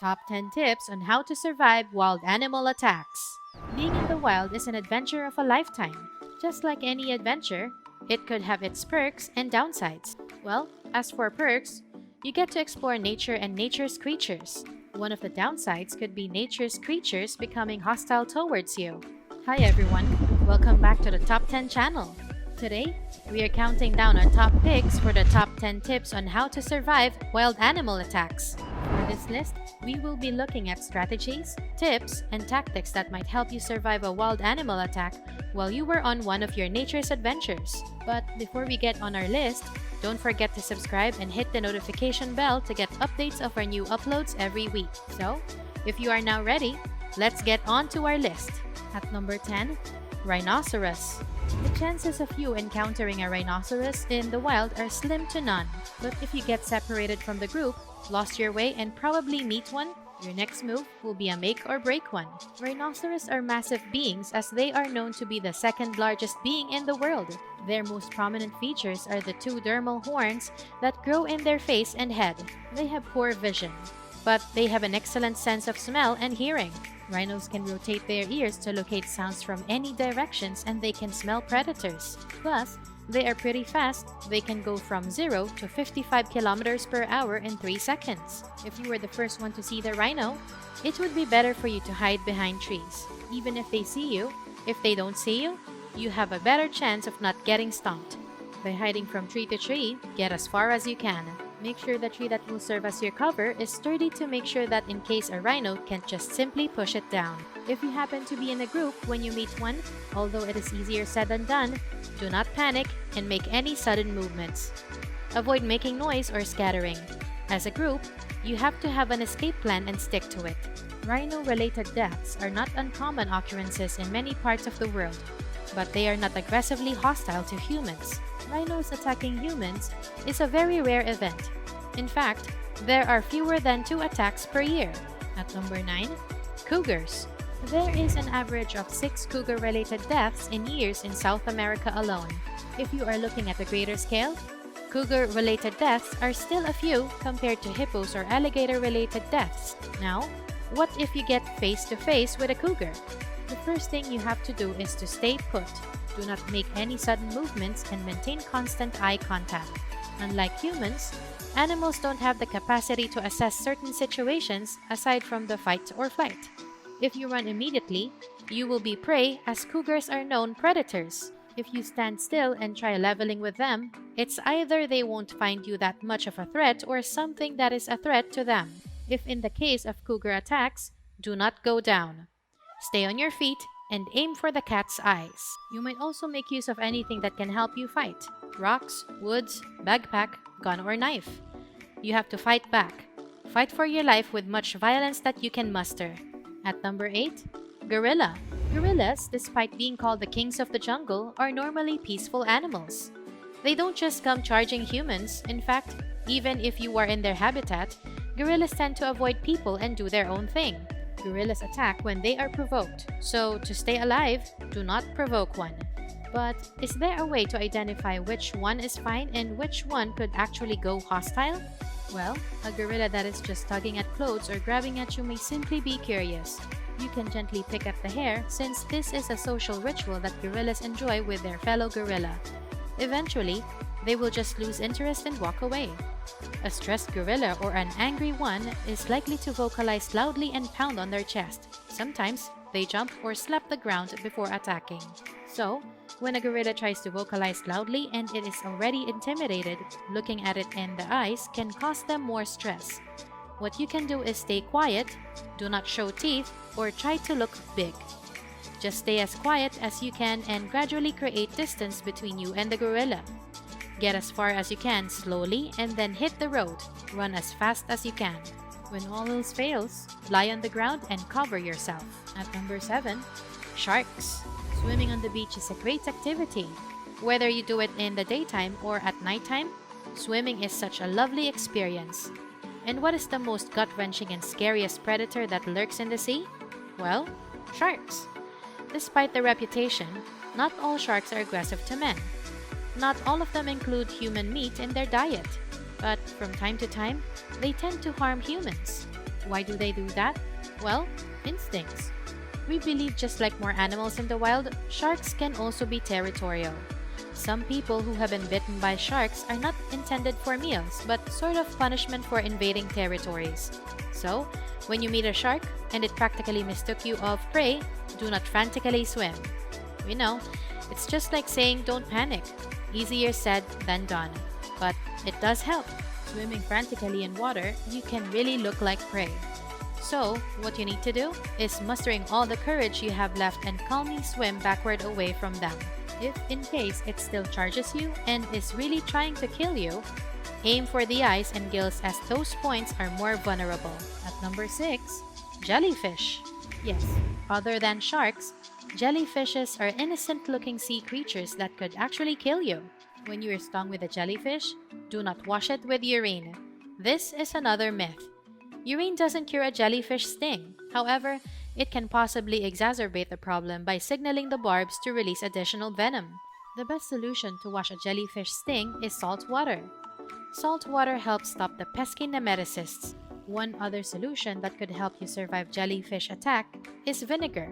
Top 10 tips on how to survive wild animal attacks. Being in the wild is an adventure of a lifetime. Just like any adventure, it could have its perks and downsides. Well, as for perks, you get to explore nature and nature's creatures. One of the downsides could be nature's creatures becoming hostile towards you. Hi everyone, welcome back to the Top 10 channel. Today, we are counting down our top picks for the top 10 tips on how to survive wild animal attacks. For this list, we will be looking at strategies, tips, and tactics that might help you survive a wild animal attack while you were on one of your nature's adventures. But before we get on our list, don't forget to subscribe and hit the notification bell to get updates of our new uploads every week. So, if you are now ready, let's get on to our list. At number 10, Rhinoceros. The chances of you encountering a rhinoceros in the wild are slim to none. But if you get separated from the group, lost your way, and probably meet one, your next move will be a make or break one. Rhinoceros are massive beings as they are known to be the second largest being in the world. Their most prominent features are the two dermal horns that grow in their face and head. They have poor vision, but they have an excellent sense of smell and hearing. Rhinos can rotate their ears to locate sounds from any directions, and they can smell predators. Plus, they are pretty fast. They can go from 0 to 55 kilometers per hour in 3 seconds. If you were the first one to see the rhino, it would be better for you to hide behind trees. Even if they see you, if they don't see you, you have a better chance of not getting stomped. By hiding from tree to tree, get as far as you can. Make sure the tree that will serve as your cover is sturdy to make sure that in case a rhino can't just simply push it down. If you happen to be in a group when you meet one, although it is easier said than done, do not panic and make any sudden movements. Avoid making noise or scattering. As a group, you have to have an escape plan and stick to it. Rhino-related deaths are not uncommon occurrences in many parts of the world, but they are not aggressively hostile to humans. Rhinos attacking humans is a very rare event. In fact, there are fewer than 2 attacks per year. At number 9, cougars. There is an average of 6 cougar-related deaths in years in South America alone. If you are looking at a greater scale, cougar-related deaths are still a few compared to hippos or alligator-related deaths. Now, what if you get face-to-face with a cougar? The first thing you have to do is to stay put. Do not make any sudden movements and maintain constant eye contact. Unlike humans, animals don't have the capacity to assess certain situations aside from the fight or flight. If you run immediately, you will be prey as cougars are known predators. If you stand still and try leveling with them, it's either they won't find you that much of a threat or something that is a threat to them. If in the case of cougar attacks, do not go down. Stay on your feet and aim for the cat's eyes. You might also make use of anything that can help you fight. Rocks, woods, backpack, gun or knife. You have to fight back. Fight for your life with much violence that you can muster. At number 8, gorilla. Gorillas, despite being called the kings of the jungle, are normally peaceful animals. They don't just come charging humans. In fact, even if you are in their habitat, gorillas tend to avoid people and do their own thing. Gorillas attack when they are provoked, so to stay alive, do not provoke one. But is there a way to identify which one is fine and which one could actually go hostile? Well, a gorilla that is just tugging at clothes or grabbing at you may simply be curious. You can gently pick at the hair since this is a social ritual that gorillas enjoy with their fellow gorilla. Eventually, they will just lose interest and walk away. A stressed gorilla or an angry one is likely to vocalize loudly and pound on their chest. Sometimes, they jump or slap the ground before attacking. So, when a gorilla tries to vocalize loudly and it is already intimidated, looking at it in the eyes can cause them more stress. What you can do is stay quiet, do not show teeth, or try to look big. Just stay as quiet as you can and gradually create distance between you and the gorilla. Get as far as you can slowly and then hit the road. Run as fast as you can. When all else fails, lie on the ground and cover yourself. At number 7, sharks. Swimming on the beach is a great activity. Whether you do it in the daytime or at nighttime, swimming is such a lovely experience. And what is the most gut-wrenching and scariest predator that lurks in the sea? Well, sharks. Despite their reputation, not all sharks are aggressive to men. Not all of them include human meat in their diet, but from time to time, they tend to harm humans. Why do they do that? Well, instincts. We believe just like more animals in the wild, sharks can also be territorial. Some people who have been bitten by sharks are not intended for meals, but sort of punishment for invading territories. So, when you meet a shark and it practically mistook you of prey, do not frantically swim. We know, it's just like saying don't panic. Easier said than done. But it does help. Swimming frantically in water, you can really look like prey. So, what you need to do is mustering all the courage you have left and calmly swim backward away from them. If in case it still charges you and is really trying to kill you, aim for the eyes and gills as those points are more vulnerable. At number 6, jellyfish. Yes, other than sharks, jellyfishes are innocent-looking sea creatures that could actually kill you. When you are stung with a jellyfish, do not wash it with urine. This is another myth. Urine doesn't cure a jellyfish sting. However, it can possibly exacerbate the problem by signaling the barbs to release additional venom. The best solution to wash a jellyfish sting is salt water. Salt water helps stop the pesky nematocysts. One other solution that could help you survive jellyfish attack is vinegar.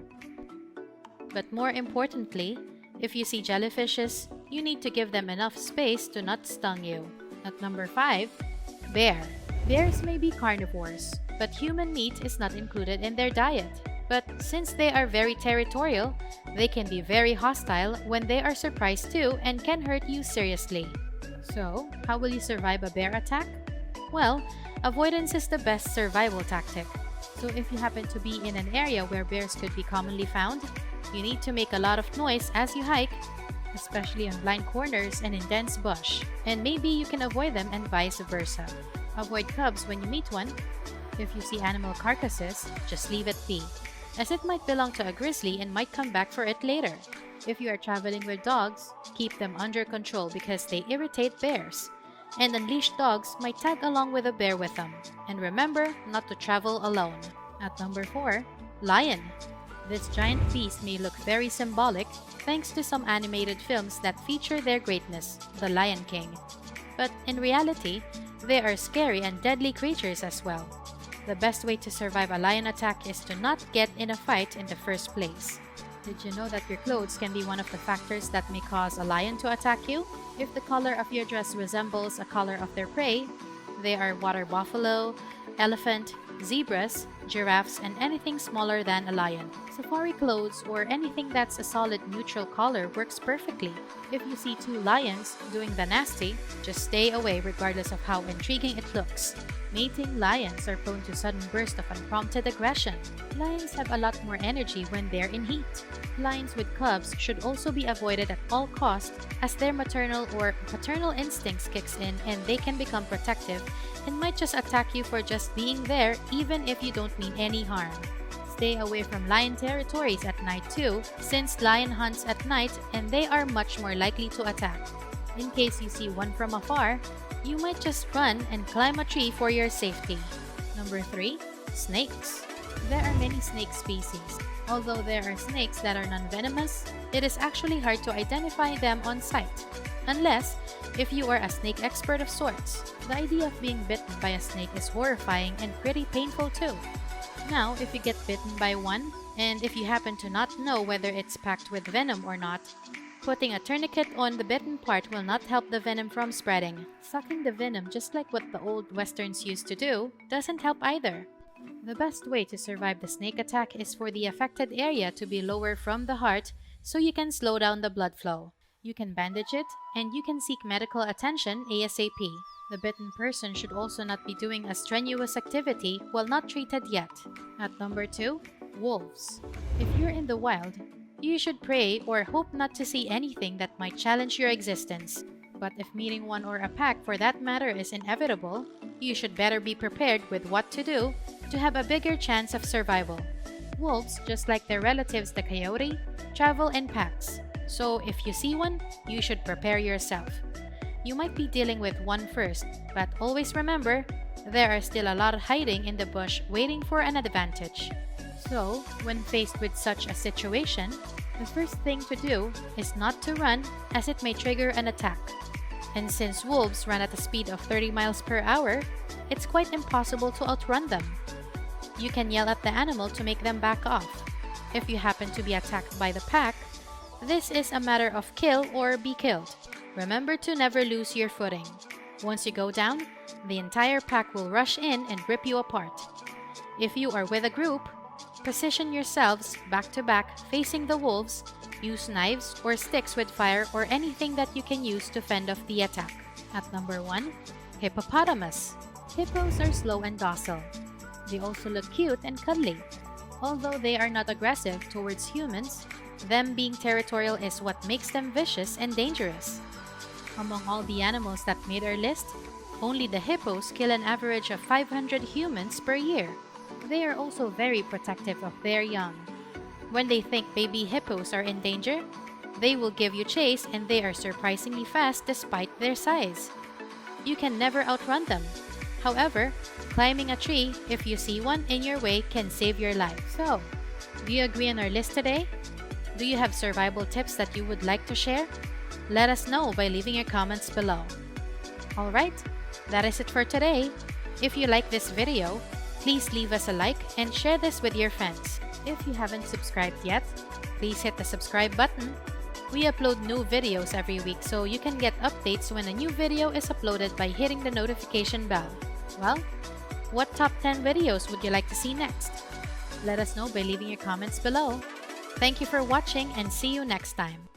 But more importantly, if you see jellyfishes, you need to give them enough space to not stung you. At number 5, bear. Bears may be carnivores, but human meat is not included in their diet. But since they are very territorial, they can be very hostile when they are surprised too and can hurt you seriously. So, how will you survive a bear attack? Well, avoidance is the best survival tactic. So if you happen to be in an area where bears could be commonly found, you need to make a lot of noise as you hike, especially on blind corners and in dense bush. And maybe you can avoid them and vice versa. Avoid cubs when you meet one. If you see animal carcasses, just leave it be, as it might belong to a grizzly and might come back for it later. If you are traveling with dogs, keep them under control because they irritate bears. And unleashed dogs might tag along with a bear with them. And remember not to travel alone. At number 4, lion. This giant beast may look very symbolic thanks to some animated films that feature their greatness, the Lion King. But in reality, they are scary and deadly creatures as well. The best way to survive a lion attack is to not get in a fight in the first place. Did you know that your clothes can be one of the factors that may cause a lion to attack you? If the color of your dress resembles a color of their prey, they are water buffalo, elephant, zebras, giraffes, and anything smaller than a lion. Safari clothes or anything that's a solid neutral color works perfectly. If you see 2 lions doing the nasty, just stay away regardless of how intriguing it looks. Mating lions are prone to sudden bursts of unprompted aggression. Lions have a lot more energy when they're in heat. Lions with cubs should also be avoided at all costs as their maternal or paternal instincts kicks in and they can become protective and might just attack you for just being there even if you don't mean any harm. Stay away from lion territories at night too, since lion hunts at night and they are much more likely to attack. In case you see one from afar, you might just run and climb a tree for your safety. Number 3, snakes. There are many snake species. Although there are snakes that are non-venomous, it is actually hard to identify them on sight, unless if you are a snake expert of sorts. The idea of being bitten by a snake is horrifying and pretty painful too. Now, if you get bitten by one, and if you happen to not know whether it's packed with venom or not, putting a tourniquet on the bitten part will not help the venom from spreading. Sucking the venom, just like what the old westerns used to do, doesn't help either. The best way to survive the snake attack is for the affected area to be lower from the heart so you can slow down the blood flow. You can bandage it, and you can seek medical attention ASAP. The bitten person should also not be doing a strenuous activity while not treated yet. At number 2, wolves. If you're in the wild, you should pray or hope not to see anything that might challenge your existence. But if meeting one or a pack for that matter is inevitable, you should better be prepared with what to do to have a bigger chance of survival. Wolves, just like their relatives the coyote, travel in packs. So if you see one, you should prepare yourself. You might be dealing with one first, but always remember, there are still a lot hiding in the bush waiting for an advantage. So, when faced with such a situation, the first thing to do is not to run as it may trigger an attack. And since wolves run at a speed of 30 miles per hour, it's quite impossible to outrun them. You can yell at the animal to make them back off. If you happen to be attacked by the pack, this is a matter of kill or be killed. Remember to never lose your footing. Once you go down, the entire pack will rush in and rip you apart. If you are with a group, position yourselves back to back facing the wolves. Use knives or sticks with fire or anything that you can use to fend off the attack. At number 1, hippopotamus. Hippos are slow and docile. They also look cute and cuddly. Although they are not aggressive towards humans, them being territorial is what makes them vicious and dangerous. Among all the animals that made our list, only the hippos kill an average of 500 humans per year. They are also very protective of their young. When they think baby hippos are in danger, they will give you chase, and they are surprisingly fast despite their size. You can never outrun them. However, climbing a tree, if you see one in your way, can save your life. So, do you agree on our list today? Do you have survival tips that you would like to share? Let us know by leaving your comments below. Alright, that is it for today. If you like this video, please leave us a like and share this with your friends. If you haven't subscribed yet, please hit the subscribe button. We upload new videos every week, so you can get updates when a new video is uploaded by hitting the notification bell. Well, what top 10 videos would you like to see next? Let us know by leaving your comments below. Thank you for watching and see you next time.